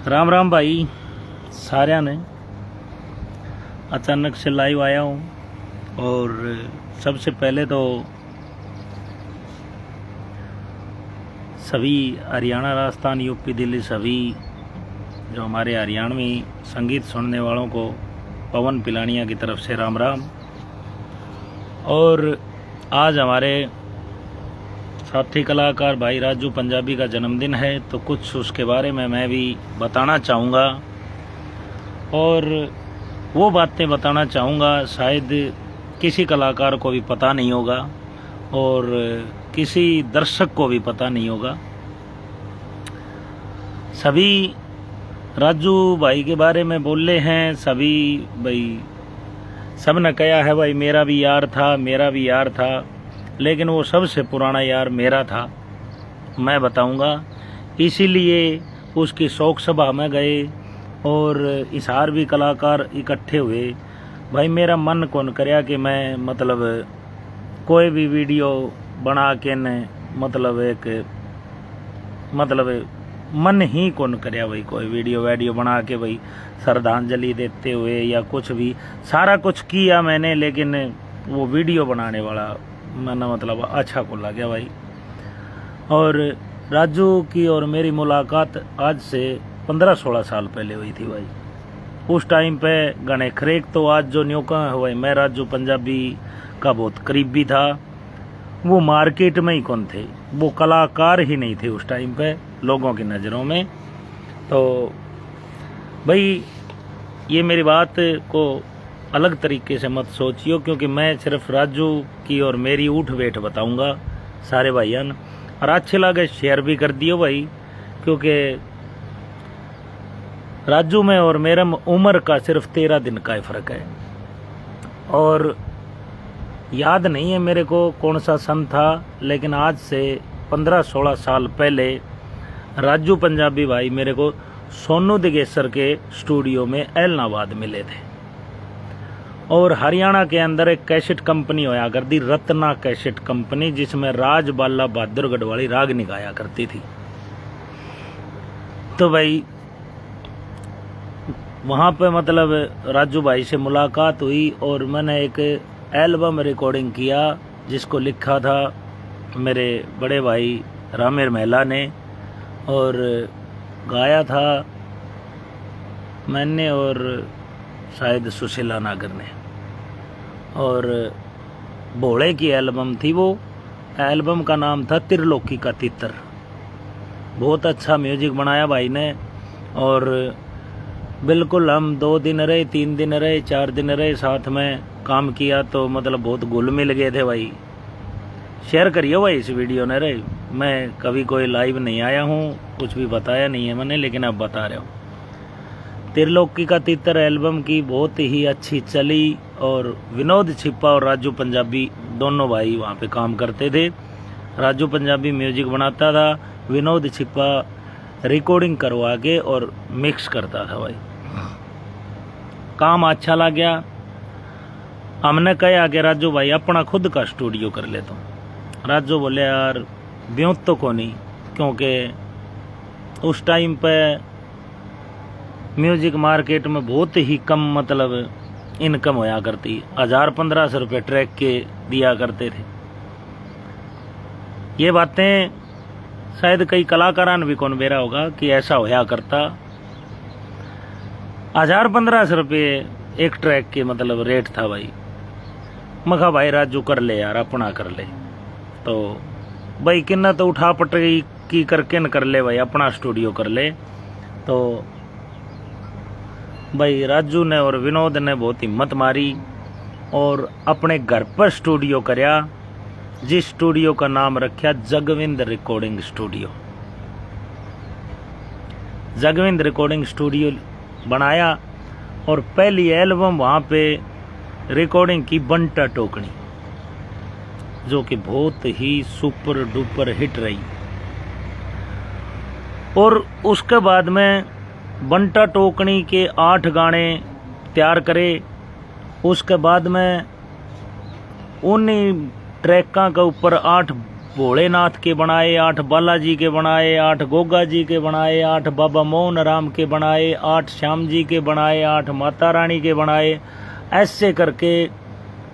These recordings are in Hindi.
राम राम भाई सारिया ने। अचानक से लाइव आया हूँ और सबसे पहले तो सभी हरियाणा, राजस्थान, यूपी, दिल्ली, सभी जो हमारे हरियाणवी संगीत सुनने वालों को पवन पिलानिया की तरफ से राम राम। और आज हमारे साथी कलाकार भाई राजू पंजाबी का जन्मदिन है, तो कुछ उसके बारे में मैं भी बताना चाहूँगा और वो बातें बताना चाहूँगा शायद किसी कलाकार को भी पता नहीं होगा और किसी दर्शक को भी पता नहीं होगा। सभी राजू भाई के बारे में बोले हैं, सभी भाई सब ने कहा है भाई मेरा भी यार था, लेकिन वो सबसे पुराना यार मेरा था, मैं बताऊंगा। इसीलिए उसकी शोक सभा में गए और इशार भी कलाकार इकट्ठे हुए। भाई मेरा मन कौन करया कि मैं मतलब कोई भी वीडियो बना के न मतलब मन ही कौन करया भाई कोई वीडियो बना के भाई श्रद्धांजलि देते हुए या कुछ भी, सारा कुछ किया मैंने, लेकिन वो वीडियो बनाने वाला मैंने मतलब अच्छा को लग गया भाई। और राजू की और मेरी मुलाकात आज से 15-16 साल पहले हुई थी भाई। उस टाइम पे गणे खरेक तो आज जो न्योका है भाई, मैं राजू पंजाबी का बहुत करीबी था। वो मार्केट में ही कौन थे, वो कलाकार ही नहीं थे उस टाइम पे लोगों की नज़रों में। तो भाई ये मेरी बात को अलग तरीके से मत सोचियो, क्योंकि मैं सिर्फ राजू की और मेरी उठ बैठ बताऊंगा सारे भाइयों। और अच्छे लगे शेयर भी कर दियो भाई, क्योंकि राजू में और मेरे में उम्र का सिर्फ 13 दिन का ही फर्क है। और याद नहीं है मेरे को कौन सा सन था, लेकिन आज से 15-16 साल पहले राजू पंजाबी भाई मेरे को सोनू दिगेसर के स्टूडियो में एलनाबाद मिले थे। और हरियाणा के अंदर एक कैसेट कंपनी होया करती, रत्ना कैसेट कंपनी, जिसमें राज बाला बहादुर गढ़वाली रागनी गाया करती थी। तो भाई वहाँ पे मतलब राजू भाई से मुलाकात हुई और मैंने एक एल्बम रिकॉर्डिंग किया जिसको लिखा था मेरे बड़े भाई रामेर महिला ने और गाया था मैंने और शायद सुशीला नागर ने। और भोले की एल्बम थी वो। एल्बम का नाम था त्रिलोकी का तितर। बहुत अच्छा म्यूजिक बनाया भाई ने। और बिल्कुल हम 2 दिन रहे, 3 दिन रहे, 4 दिन रहे, साथ में काम किया, तो मतलब बहुत घुल मिल गए थे भाई। शेयर करिए भाई इस वीडियो ने रहे। मैं कभी कोई लाइव नहीं आया हूँ, कुछ भी बताया नहीं है मैंने, लेकिन अब बता रहा हूँ। त्रिलोकी का तितर एल्बम की बहुत ही अच्छी चली और विनोद छिप्पा और राजू पंजाबी दोनों भाई वहाँ पे काम करते थे। राजू पंजाबी म्यूजिक बनाता था, विनोद छिप्पा रिकॉर्डिंग करवा के और मिक्स करता था भाई। काम अच्छा लग गया। हमने कहा कि राजू भाई अपना खुद का स्टूडियो कर ले। तो राजू बोले यार ब्योत तो को नहीं, क्योंकि उस टाइम पे म्यूजिक मार्केट में बहुत ही कम मतलब इनकम होया करती, 1000-1500 रुपये ट्रैक के दिया करते थे। ये बातें शायद कई कलाकारां ने भी कौन बेरा होगा कि ऐसा होया करता। 1000-1500 रुपये एक ट्रैक के मतलब रेट था भाई। मखा भाई राजू कर ले यार, अपना कर ले। तो भाई किन्ना तो उठा पटरी की करके न कर ले भाई, अपना स्टूडियो कर ले। तो भाई राजू ने और विनोद ने बहुत हिम्मत मारी और अपने घर पर स्टूडियो करया, जिस स्टूडियो का नाम रखा जगविंद रिकॉर्डिंग स्टूडियो। जगविंद रिकॉर्डिंग स्टूडियो बनाया और पहली एल्बम वहाँ पे रिकॉर्डिंग की बंटा टोकनी, जो कि बहुत ही सुपर डुपर हिट रही। और उसके बाद में बंटा टोकनी के 8 गाने तैयार करे। उसके बाद में उन्हीं ट्रैका के ऊपर 8 भोलेनाथ के बनाए, 8 बालाजी के बनाए, 8 गोगा जी के बनाए, 8 बाबा मोहन राम के बनाए, 8 श्याम जी के बनाए, 8 माता रानी के बनाए। ऐसे करके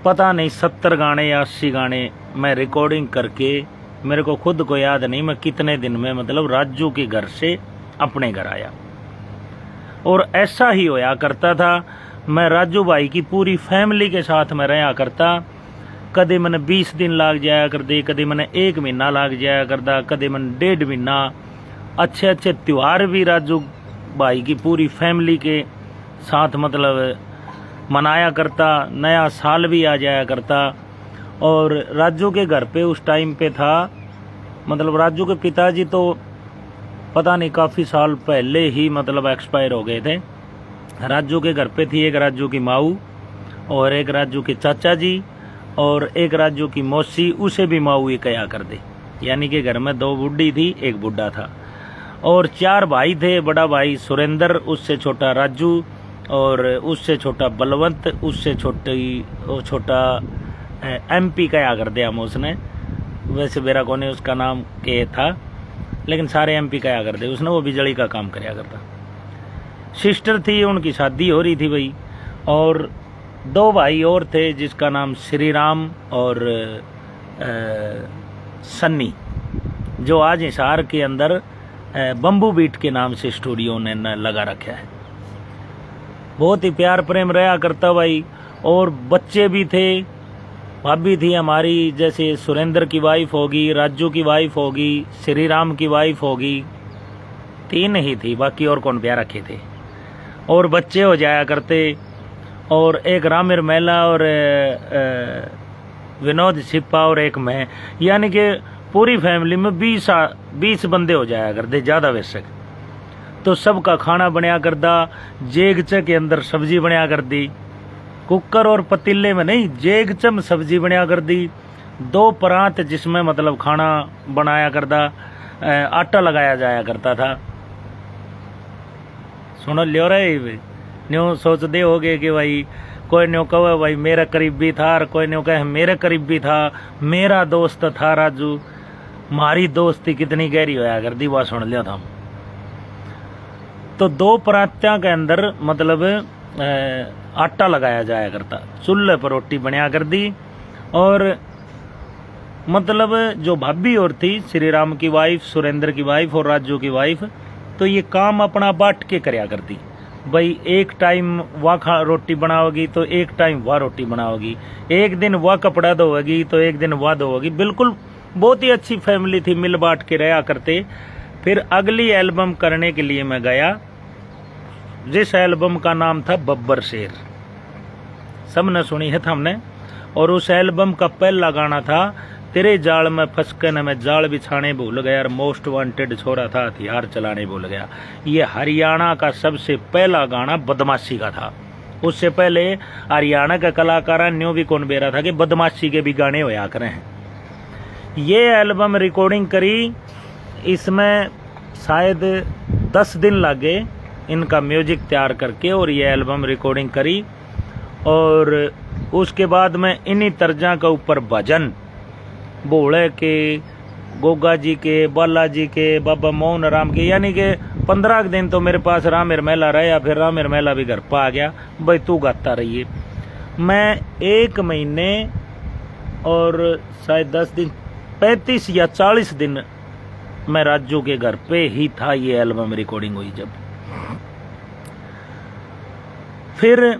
पता नहीं 70 गाने या 80 गाने मैं रिकॉर्डिंग करके, मेरे को खुद को याद नहीं मैं कितने दिन में मतलब राजू के घर से अपने घर आया। और ऐसा ही होया करता था, मैं राजू भाई की पूरी फैमिली के साथ में रहा करता। कदे मैंने 20 दिन लाग जाया करते, कदे मैंने 1 महीना लाग जाया करता, कदे मैंने 1.5 महीना। अच्छे अच्छे त्यौहार भी राजू भाई की पूरी फैमिली के साथ मतलब मनाया करता, नया साल भी आ जाया करता। और राजू के घर पे उस टाइम पे था, मतलब राजू के पिताजी तो पता नहीं काफ़ी साल पहले ही मतलब एक्सपायर हो गए थे। राजू के घर पे थी एक राजू की माऊ और एक राजू के चाचा जी और एक राजू की मौसी, उसे भी माऊ ही कहा कर दे। यानी कि घर में 2 बुढ़ी थी, 1 बुढ़ा था। और 4 भाई थे, बड़ा भाई सुरेंद्र, उससे छोटा राजू और उससे छोटा बलवंत, उससे छोटा MP कहा कर दे हम उसने। वैसे मेरा को नहीं उसका नाम के था, लेकिन सारे MP कहा कर दे उसने। वो बिजली का काम कराया करता। सिस्टर थी, उनकी शादी हो रही थी भाई। और 2 भाई और थे जिसका नाम श्री राम और सन्नी, जो आज हिसार के अंदर बम्बू बीट के नाम से स्टूडियो ने लगा रखा है। बहुत ही प्यार प्रेम रहा करता भाई। और बच्चे भी थे, भाभी थी हमारी, जैसे सुरेंद्र की वाइफ होगी, राजू की वाइफ होगी, श्री राम की वाइफ होगी, 3 ही थी, बाकी और कौन प्यार रखे थे। और बच्चे हो जाया करते। और एक रामिर मेला और विनोद छिप्पा और एक मैं, यानी कि पूरी फैमिली में 20 बंदे हो जाया करते, ज़्यादा वैसे। तो सबका खाना बनाया करता, जेगचे के अंदर सब्जी बनाया कर दी, कुकर और पतीले में नहीं, जेगचे में सब्जी बनाया कर दी। 2 परात जिसमें मतलब खाना बनाया करता, आटा लगाया जाया करता था। सुनो लियो रे, न्यू सोचते हो गए कि भाई कोई न्यू कहे भाई मेरा करीबी था और कोई न्यू कहे मेरे करीबी था, मेरा दोस्त था राजू। मारी दोस्ती कितनी गहरी होया करती, वह सुन लिया था। तो 2 परात्या के अंदर मतलब आटा लगाया जाया करता, चूल्हे पर रोटी बनाया कर दी। और मतलब जो भाभी और थी, श्री राम की वाइफ, सुरेंद्र की वाइफ और राजू की वाइफ, तो ये काम अपना बांट के करया करती। भाई एक टाइम वह रोटी बनाओगी तो एक टाइम वह रोटी बनाओगी, एक दिन वह कपड़ा धोएगी तो एक दिन वह धोएगी। बिल्कुल बहुत ही अच्छी फैमिली थी, मिल बांट के रहा करते। फिर अगली एल्बम करने के लिए मैं गया, जिस एल्बम का नाम था बब्बर शेर, सबने सुनी है हमने। और उस एल्बम का पहला गाना था तेरे जाल में फंस के न मैं जाल बिछाने भूल गया, और मोस्ट वांटेड छोरा था हथियार चलाने भूल गया। ये हरियाणा का सबसे पहला गाना बदमाशी का था। उससे पहले हरियाणा का कलाकार न्यू भी कौन बेरा था कि बदमाशी के भी गाने होया करें। ये एल्बम रिकॉर्डिंग करी, इसमें शायद 10 दिन लगे इनका म्यूजिक तैयार करके, और ये एल्बम रिकॉर्डिंग करी। और उसके बाद में इन्हीं तर्जा के ऊपर भजन भोले के, गोगा जी के, बालाजी के, बाबा मोहन राम के, यानी कि 15 दिन तो मेरे पास रामेर मेला रहा। फिर रामेर मेला भी घर पर आ गया, भाई तू गाता रहिए। मैं 1 महीने और शायद 10 दिन, 35 या 40 दिन मैं राजू के घर पे ही था। ये एल्बम रिकॉर्डिंग हुई जब। फिर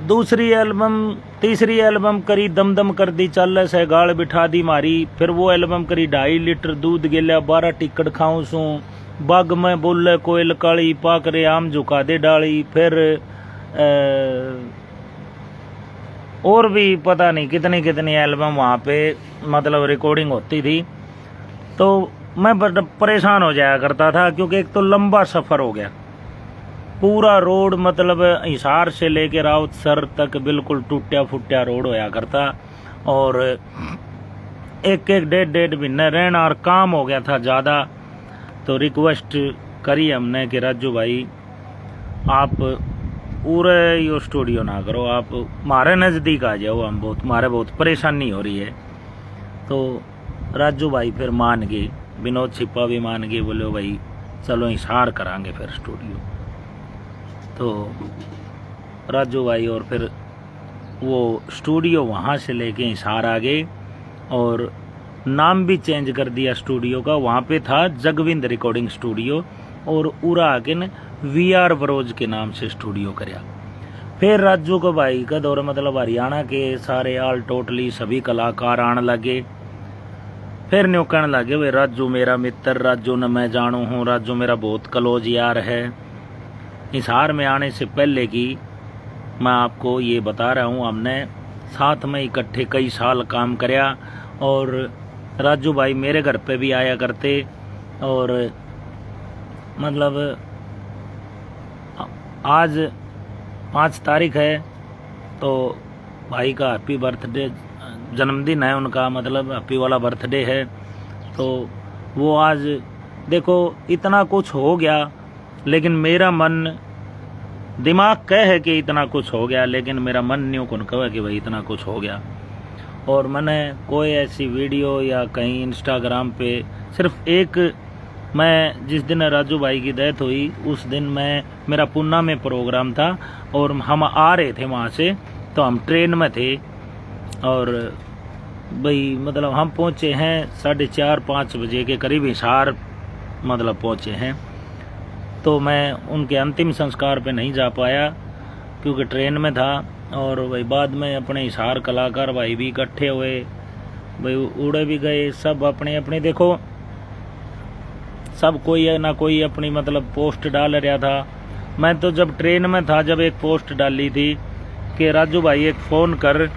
दूसरी एल्बम, तीसरी एल्बम करी दमदम कर दी, चल से गाल बिठा दी मारी। फिर वो एल्बम करी 2.5 लीटर दूध गिल्या, 12 टिकट खाऊं सू, बाग में बोले कोयल काली, पाक रे आम झुका दे डाली। फिर और भी पता नहीं कितनी कितनी एल्बम वहाँ पे मतलब रिकॉर्डिंग होती थी। तो मैं बड़ा परेशान हो जाया करता था, क्योंकि एक तो लंबा सफ़र हो गया, पूरा रोड मतलब हिसार से लेकर राउतसर तक बिल्कुल टूटा फूटा रोड होया करता। और एक 1.5 महीने रहना, और काम हो गया था ज़्यादा। तो रिक्वेस्ट करी हमने कि राजू भाई आप पूरे यो स्टूडियो ना करो, आप हमारे नज़दीक आ जाओ, हम बहुत हमारे बहुत परेशानी हो रही है। तो राजू भाई फिर मान गए, विनोद छिप्पा भी मान गए, बोले भाई चलो हिसार करांगे फिर स्टूडियो। तो राजू भाई और फिर वो स्टूडियो वहाँ से लेके हिसार आ गए और नाम भी चेंज कर दिया स्टूडियो का। वहाँ पे था जगविंद रिकॉर्डिंग स्टूडियो और उरा आके ने VR बरोज के नाम से स्टूडियो कराया। फिर राजू को भाई का दौर मतलब हरियाणा के सारे आल टोटली सभी कलाकार आने लगे। फिर न्यू कहने लगे भाई राजू मेरा मित्र, राजू न मैं जानू हूँ, राजू मेरा बहुत क्लोज यार है। हिसार में आने से पहले की मैं आपको ये बता रहा हूँ, हमने साथ में इकट्ठे कई साल काम कराया और राजू भाई मेरे घर पे भी आया करते। और मतलब आज 5 तारीख है तो भाई का हैप्पी बर्थडे जन्मदिन है उनका, मतलब हैप्पी वाला बर्थडे है। तो वो आज देखो इतना कुछ हो गया, लेकिन मेरा मन दिमाग कह है कि इतना कुछ हो गया, लेकिन मेरा मन न्यू कौन कहे कि भाई इतना कुछ हो गया। और मैंने कोई ऐसी वीडियो या कहीं इंस्टाग्राम पे सिर्फ एक, मैं जिस दिन राजू भाई की डेथ हुई उस दिन मेरा पूना में प्रोग्राम था और हम आ रहे थे वहाँ से, तो हम ट्रेन में थे और भाई मतलब हम पहुँचे हैं 4:30-5 बजे के करीब हिसार मतलब पहुँचे हैं। तो मैं उनके अंतिम संस्कार पे नहीं जा पाया क्योंकि ट्रेन में था। और भाई बाद में अपने हिसार कलाकार भाई भी इकट्ठे हुए, भाई उड़े भी गए, सब अपने अपने देखो सब कोई ना कोई अपनी मतलब पोस्ट डाल रहा था। मैं तो जब ट्रेन में था जब एक पोस्ट डाली थी कि राजू भाई एक फ़ोन कर,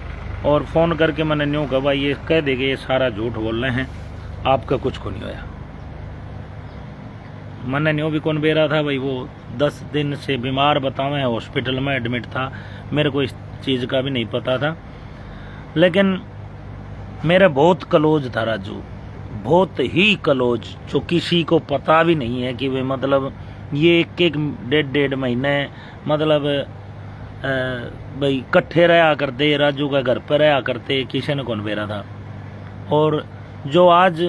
और फ़ोन करके मैंने न्यू कहा भाई ये कह देंगे ये सारा झूठ बोल रहे हैं, आपका कुछ को नहीं होया। मैंने न्यू भी कौन बेरा था भाई, वो 10 दिन से बीमार बतावे हॉस्पिटल में एडमिट था, मेरे को इस चीज़ का भी नहीं पता था। लेकिन मेरा बहुत क्लोज था राजू, बहुत ही क्लोज, जो किसी को पता भी नहीं है कि वे मतलब ये एक 1.5 महीने मतलब भाई इकट्ठे रहा करते, राजू का घर पर रहा करते, किसी ने कौन बेरा था। और जो आज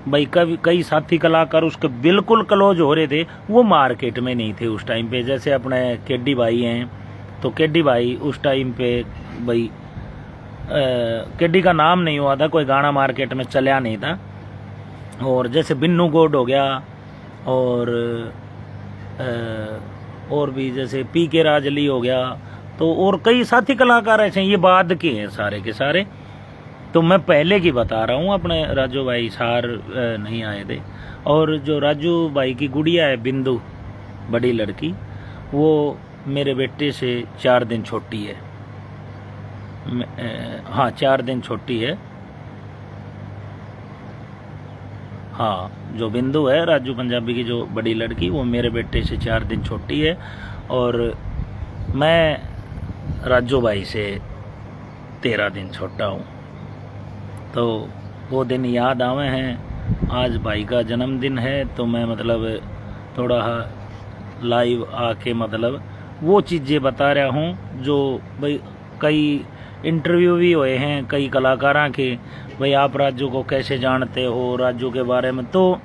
भाई कई साथी कलाकार उसके बिल्कुल क्लोज हो रहे थे, वो मार्केट में नहीं थे उस टाइम पे। जैसे अपने केडी भाई हैं, तो केडी भाई उस टाइम पे भाई केडी का नाम नहीं हुआ था, कोई गाना मार्केट में चला नहीं था। और जैसे बिन्नू गोड हो गया और भी जैसे PK राजली हो गया, तो और कई साथी कलाकार ऐसे हैं, ये बाद के हैं सारे के सारे। तो मैं पहले की बता रहा हूँ, अपने राजू भाई सार नहीं आए थे। और जो राजू भाई की गुड़िया है बिंदु, बड़ी लड़की, वो मेरे बेटे से 4 दिन छोटी है। हाँ 4 दिन छोटी है। हाँ जो बिंदु है राजू पंजाबी की जो बड़ी लड़की, वो मेरे बेटे से 4 दिन छोटी है। और मैं राजू भाई से 13 दिन छोटा हूँ। तो वो दिन याद आवे हैं। आज भाई का जन्मदिन है, तो मैं मतलब थोड़ा लाइव आके मतलब वो चीज़ें बता रहा हूँ जो भाई कई इंटरव्यू भी हुए हैं कई कलाकारों के, भाई आप राजू को कैसे जानते हो, राजू के बारे में। तो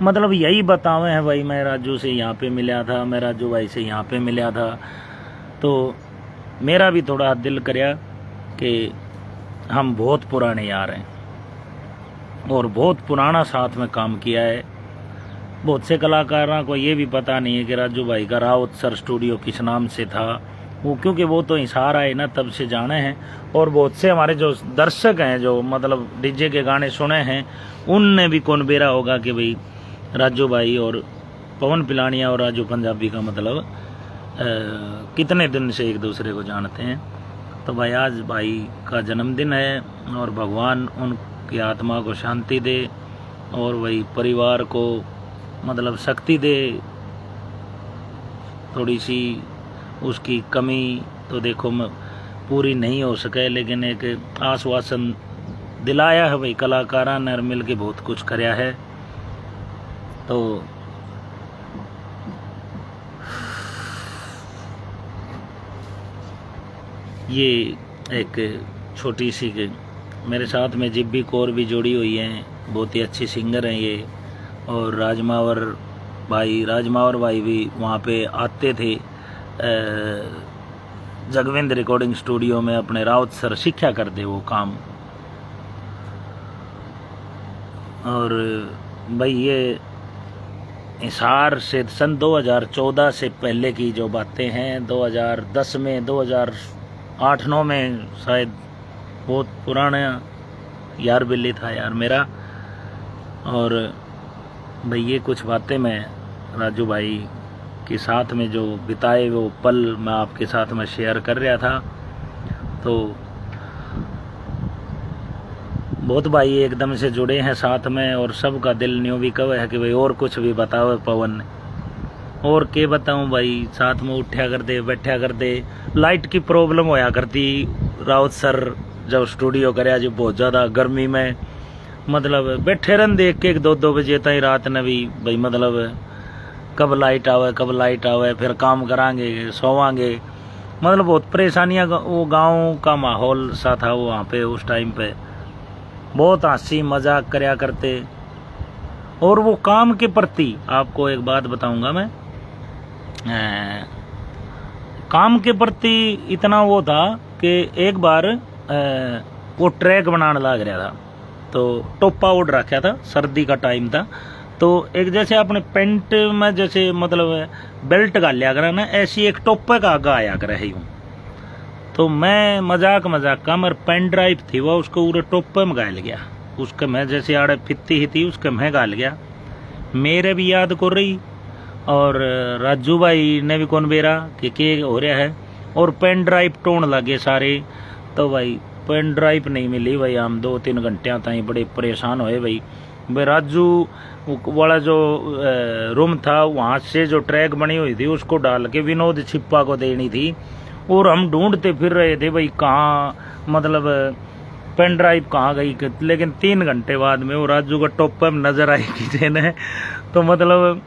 मतलब यही बतावे हैं भाई, मैं राजू से यहाँ पे मिला था, मैं राजू भाई से यहाँ पे मिला था। तो मेरा भी थोड़ा दिल कराया कि हम बहुत पुराने यार हैं और बहुत पुराना साथ में काम किया है। बहुत से कलाकारों को ये भी पता नहीं है कि राजू भाई का राउत सर स्टूडियो किस नाम से था, वो क्योंकि वो तो हिसार आए ना तब से जाने हैं। और बहुत से हमारे जो दर्शक हैं जो मतलब डीजे के गाने सुने हैं, उनने भी कौन बेरा होगा कि भाई राजू भाई और पवन पिलानिया और राजू पंजाबी का मतलब कितने दिन से एक दूसरे को जानते हैं। तो भाई आज भाई का जन्मदिन है और भगवान उनकी आत्मा को शांति दे और वही परिवार को मतलब शक्ति दे। थोड़ी सी उसकी कमी तो देखो पूरी नहीं हो सके, लेकिन एक आश्वासन दिलाया है भाई कलाकारा ने मिल के बहुत कुछ कराया है। तो ये एक छोटी सी मेरे साथ में जिब्बी कौर भी जुड़ी हुई हैं, बहुत ही अच्छी सिंगर हैं ये। और राजमावर भाई भी वहाँ पे आते थे। जगविंद रिकॉर्डिंग स्टूडियो में अपने राउत सर शिक्षा करते वो काम। और भाई ये हिसार से सन 2014 से पहले की जो बातें हैं, 2010 में 2008-9 में शायद, बहुत पुराना यार बिल्ली था यार मेरा। और भाई ये कुछ बातें मैं राजू भाई के साथ में जो बिताए वो पल मैं आपके साथ में शेयर कर रहा था। तो बहुत भाई एकदम से जुड़े हैं साथ में, और सबका दिल न्यू भी कव है कि भाई और कुछ भी बताओ पवन, और क्या बताऊं भाई। साथ में उठा करते बैठा करते, लाइट की प्रॉब्लम होया करती। राउत सर जब स्टूडियो कराया जो बहुत ज़्यादा गर्मी में, मतलब बैठे रहन देख के 1-2 बजे तक रात ने भी भाई, मतलब कब लाइट आवे फिर काम करांगे सोवांगे, मतलब बहुत परेशानियाँ। वो गांव का माहौल सा था वो वहाँ पे उस टाइम पे, बहुत हंसी मजाक करया करते। और वो काम के प्रति आपको एक बात बताऊंगा मैं, काम के प्रति इतना वो था कि एक बार वो ट्रैक बनाने लग रहा था, तो टोपा ओढ़ रखा था, सर्दी का टाइम था। तो एक जैसे अपने पेंट में जैसे मतलब बेल्ट गालिया करा ना, ऐसी एक टोपे का आगा आया कर रही हूँ। तो मैं मजाक का मेरे पेन ड्राइव थी वो, उसको पूरे टोपे में गाल गया। उसके मैं जैसे आड़े फित्ती ही थी उसके मैं गाल गया। मेरे भी याद कर रही, और राजू भाई ने भी कौन बेरा कि हो रहा है। और पेन ड्राइव टोन लगे सारे। तो भाई पेन ड्राइव नहीं मिली भाई, हम 2-3 घंटे ताई बड़े परेशान हुए भाई। राजू वाला जो रूम था वहाँ से जो ट्रैक बनी हुई थी उसको डाल के विनोद छिप्पा को देनी थी, और हम ढूंढते फिर रहे थे भाई कहाँ, मतलब पेन ड्राइव कहाँ गई। लेकिन 3 घंटे बाद में वो राजू का टॉप में नजर आई किसी ने। तो मतलब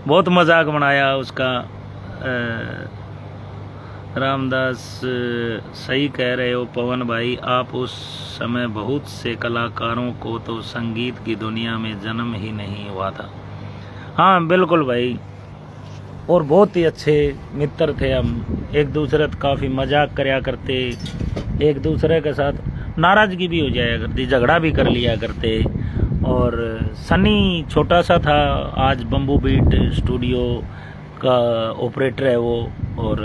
बहुत मजाक बनाया उसका। रामदास सही कह रहे हो पवन भाई, आप उस समय बहुत से कलाकारों को तो संगीत की दुनिया में जन्म ही नहीं हुआ था। हाँ बिल्कुल भाई, और बहुत ही अच्छे मित्र थे हम, एक दूसरे से काफ़ी मजाक करया करते, एक दूसरे के साथ नाराज़गी भी हो जाया करती, झगड़ा भी कर लिया करते। और सनी छोटा सा था, आज बम्बू बीट स्टूडियो का ऑपरेटर है वो, और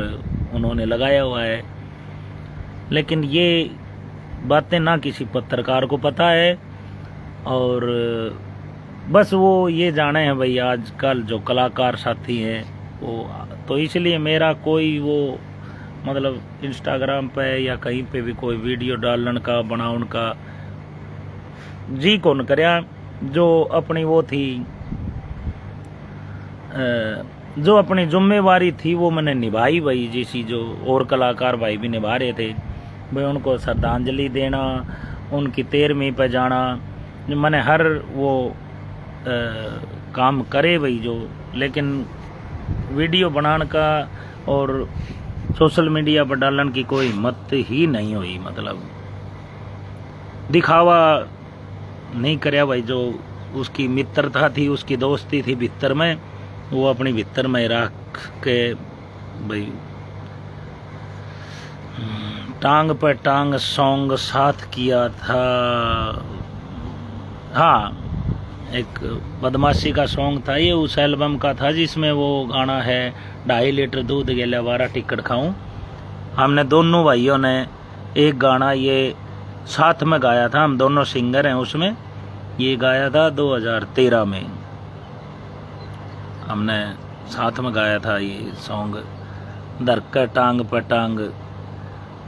उन्होंने लगाया हुआ है। लेकिन ये बातें ना किसी पत्रकार को पता है, और बस वो ये जाने हैं भाई आजकल जो कलाकार साथी हैं वो। तो इसलिए मेरा कोई वो मतलब इंस्टाग्राम पे या कहीं पे भी कोई वीडियो डालन का बनाउन का जी कौन करया। जो अपनी वो थी, जो अपनी जिम्मेवारी थी वो मैंने निभाई भाई, जैसी जो और कलाकार भाई भी निभा रहे थे भाई, उनको श्रद्धांजलि देना, उनकी 13वीं पे जाना, मैंने हर वो काम करे भाई जो। लेकिन वीडियो बनाने का और सोशल मीडिया पर डालने की कोई हिम्मत ही नहीं हुई, मतलब दिखावा नहीं करया भाई। जो उसकी मित्रता थी, उसकी दोस्ती थी भीतर में, वो अपनी भीतर में रख के भाई टांग पे टांग सॉन्ग साथ किया था। हाँ, एक बदमाशी का सॉन्ग था ये, उस एल्बम का था जिसमें वो गाना है 2.5 लीटर दूध गेला 12 टिकट खाऊं। हमने दोनों भाइयों ने एक गाना ये साथ में गाया था, हम दोनों सिंगर हैं उसमें। ये गाया था 2013 में, हमने साथ में गाया था ये सॉन्ग। दरकर टांग पर टांग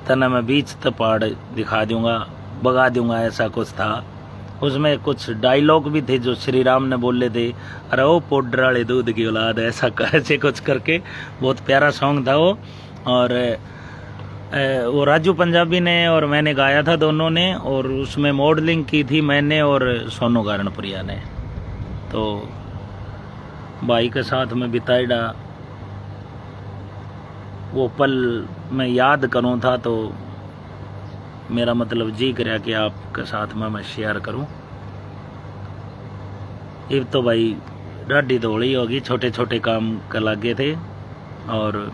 तना मैं बीच तपाड़ दिखा दूंगा, भगा दूंगा, ऐसा कुछ था। उसमें कुछ डायलॉग भी थे जो श्री राम ने बोले थे, अरे वो पाउडर वाले दूध की औलाद, ऐसा कैसे कुछ करके। बहुत प्यारा सॉन्ग था वो। और वो राजू पंजाबी ने और मैंने गाया था दोनों ने, और उसमें मॉडलिंग की थी मैंने और सोनू गारणप्रिया ने। तो भाई के साथ में बिताईडा वो पल मैं याद करूं था तो मेरा मतलब जी कराया कि आपके साथ में मैं शेयर करूं। अब तो भाई डाढ़ी दौड़ी होगी, छोटे छोटे काम कर लगे थे। और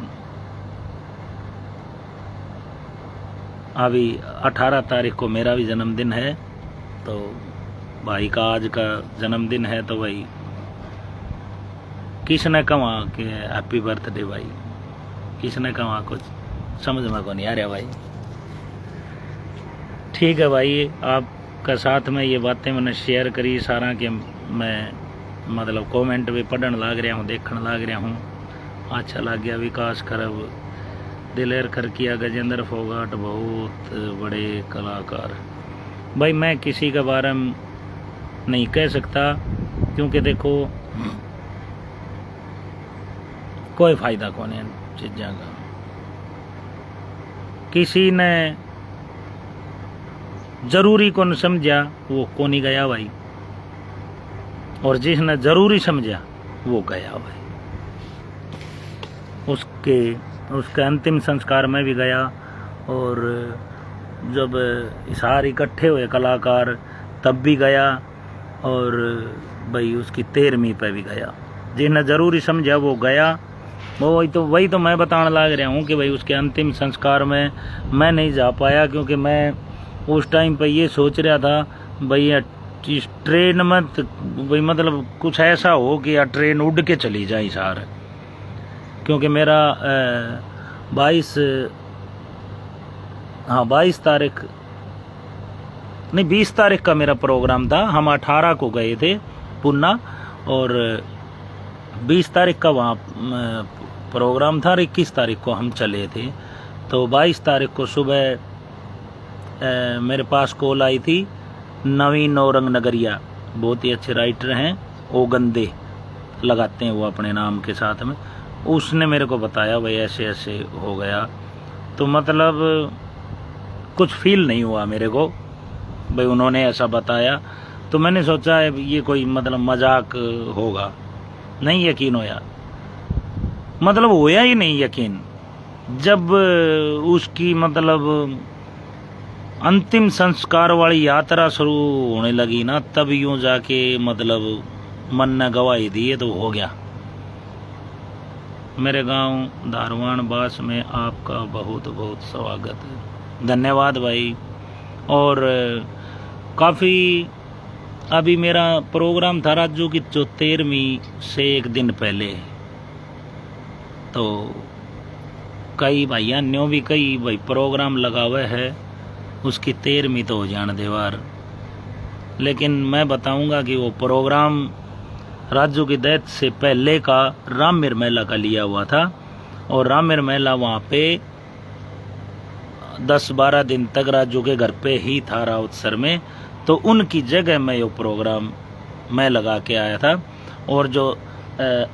अभी 18 तारीख को मेरा भी जन्मदिन है, तो भाई का आज का जन्मदिन है, तो भाई किसने कहा कि हैप्पी बर्थडे भाई, किसने कहा कुछ समझ में को नहीं आ रहा भाई। ठीक है भाई, आपका साथ में ये बातें मैंने शेयर करी सारा कि मैं मतलब कमेंट भी पढ़न लग रहा हूँ, देखने लग रहा हूँ। अच्छा लग गया। विकास करब, दिलेर खरकिया, गजेंद्र फोगाट बहुत बड़े कलाकार। भाई मैं किसी के बारे में नहीं कह सकता, क्योंकि देखो कोई फायदा कौन है चीज़ों का। किसी ने जरूरी को नहीं समझा वो को नहीं गया भाई, और जिसने जरूरी समझा वो गया भाई। उसके अंतिम संस्कार में भी गया, और जब सारे इकट्ठे हुए कलाकार तब भी गया, और भाई उसकी 13वीं पे भी गया। जिसने जरूरी समझा वो गया। वही तो मैं बताने लग रहा हूँ कि भाई उसके अंतिम संस्कार में मैं नहीं जा पाया, क्योंकि मैं उस टाइम पे ये सोच रहा था भाई इस ट्रेन में भाई मतलब कुछ ऐसा हो कि यार ट्रेन उड़ के चली जाए सार, क्योंकि मेरा 22 तारीख नहीं 20 तारीख का मेरा प्रोग्राम था। हम 18 को गए थे पुन्ना, और 20 तारीख का वहाँ प्रोग्राम था, और 21 तारीख को हम चले थे। तो 22 तारीख को सुबह मेरे पास कॉल आई थी नवीन औरंग नगरिया, बहुत ही अच्छे राइटर हैं, ओगंदे लगाते हैं वो अपने नाम के साथ में। उसने मेरे को बताया भाई ऐसे ऐसे हो गया। तो मतलब कुछ फील नहीं हुआ मेरे को भाई, उन्होंने ऐसा बताया तो मैंने सोचा ये कोई मतलब मजाक होगा, नहीं यकीन होया, मतलब होया ही नहीं यकीन। जब उसकी मतलब अंतिम संस्कार वाली यात्रा शुरू होने लगी ना, तब यूं जाके मतलब मन ने गवाही दी है तो हो गया। मेरे गांव धारवाड़ बास में आपका बहुत बहुत स्वागत है। धन्यवाद भाई। और काफ़ी अभी मेरा प्रोग्राम था राजू की 13वीं से एक दिन पहले, तो कई भाइयों ने भी कई भाई प्रोग्राम लगा हुए है, उसकी 13वीं तो हो जाने देवार। लेकिन मैं बताऊंगा कि वो प्रोग्राम राजू की डेथ से पहले का राममेर मेला का लिया हुआ था, और राममेर मेला वहाँ पे 10-12 दिन तक राजू के घर पे ही था राउतसर में। तो उनकी जगह में ये प्रोग्राम मैं लगा के आया था, और जो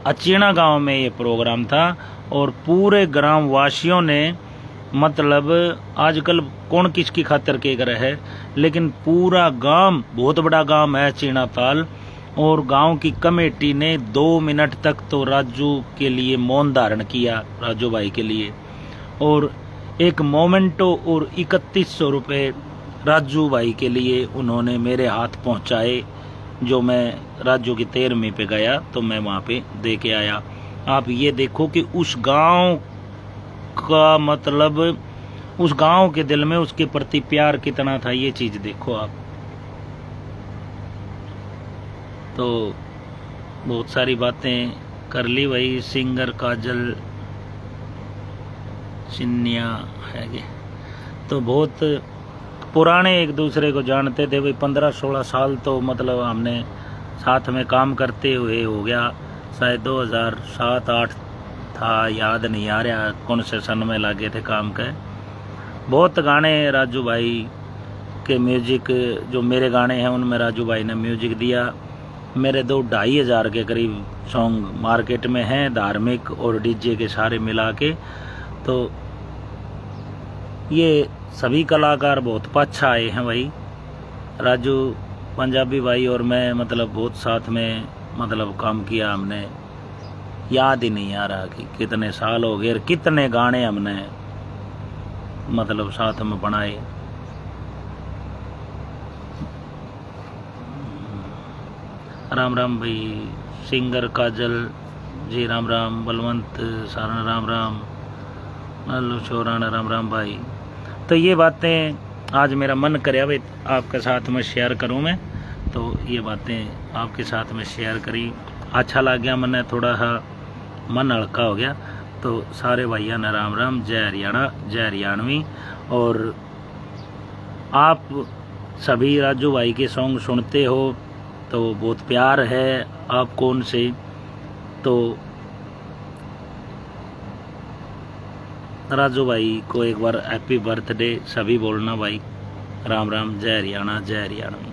अचीना गांव में ये प्रोग्राम था, और पूरे ग्राम वासियों ने मतलब आजकल कौन किसकी खातिर के कर है, लेकिन पूरा गांव, बहुत बड़ा गांव है चीना ताल, और गांव की कमेटी ने 2 मिनट तक तो राजू के लिए मौन धारण किया, राजू भाई के लिए, और एक मोमेंटो और 3100 रुपये राजू भाई के लिए उन्होंने मेरे हाथ पहुंचाए। जो मैं राजू की 13वीं पे गया तो मैं वहाँ पे दे के आया। आप ये देखो कि उस गांव का मतलब, उस गांव के दिल में उसके प्रति प्यार कितना था, ये चीज देखो आप। तो बहुत सारी बातें कर ली भाई। सिंगर काजल चिन्निया है ये, तो बहुत पुराने एक दूसरे को जानते थे भाई। 15-16 साल तो मतलब हमने साथ में काम करते हुए हो गया, शायद 2007-8 था, याद नहीं आ रहा कौन से सन में लगे थे काम के। बहुत गाने राजू भाई के म्यूजिक, जो मेरे गाने हैं उनमें राजू भाई ने म्यूजिक दिया। मेरे 2-2.5 हज़ार के करीब सॉन्ग मार्केट में हैं, धार्मिक और डीजे के सारे मिला के। तो ये सभी कलाकार बहुत पाछा आए हैं भाई। राजू पंजाबी भाई और मैं मतलब बहुत साथ में मतलब काम किया हमने, याद ही नहीं आ रहा कि कितने साल हो गए, कितने गाने हमने मतलब साथ में बनाए। राम राम भाई, सिंगर काजल जी राम राम, बलवंत सारण राम राम, लालू चौराना राम राम भाई। तो ये बातें आज मेरा मन करे भाई आपके साथ में शेयर करूं मैं, तो ये बातें आपके साथ में शेयर करी, अच्छा लग गया, मैंने थोड़ा सा मन हल्का हो गया। तो सारे भाइयों ने राम राम, जय हरियाणा जय हरियाणवी। और आप सभी राजू भाई के सॉन्ग सुनते हो तो बहुत प्यार है आपको उनसे, तो राजू भाई को एक बार हैप्पी बर्थडे सभी बोलना भाई। राम राम, जय हरियाणा जय हरियाणवी।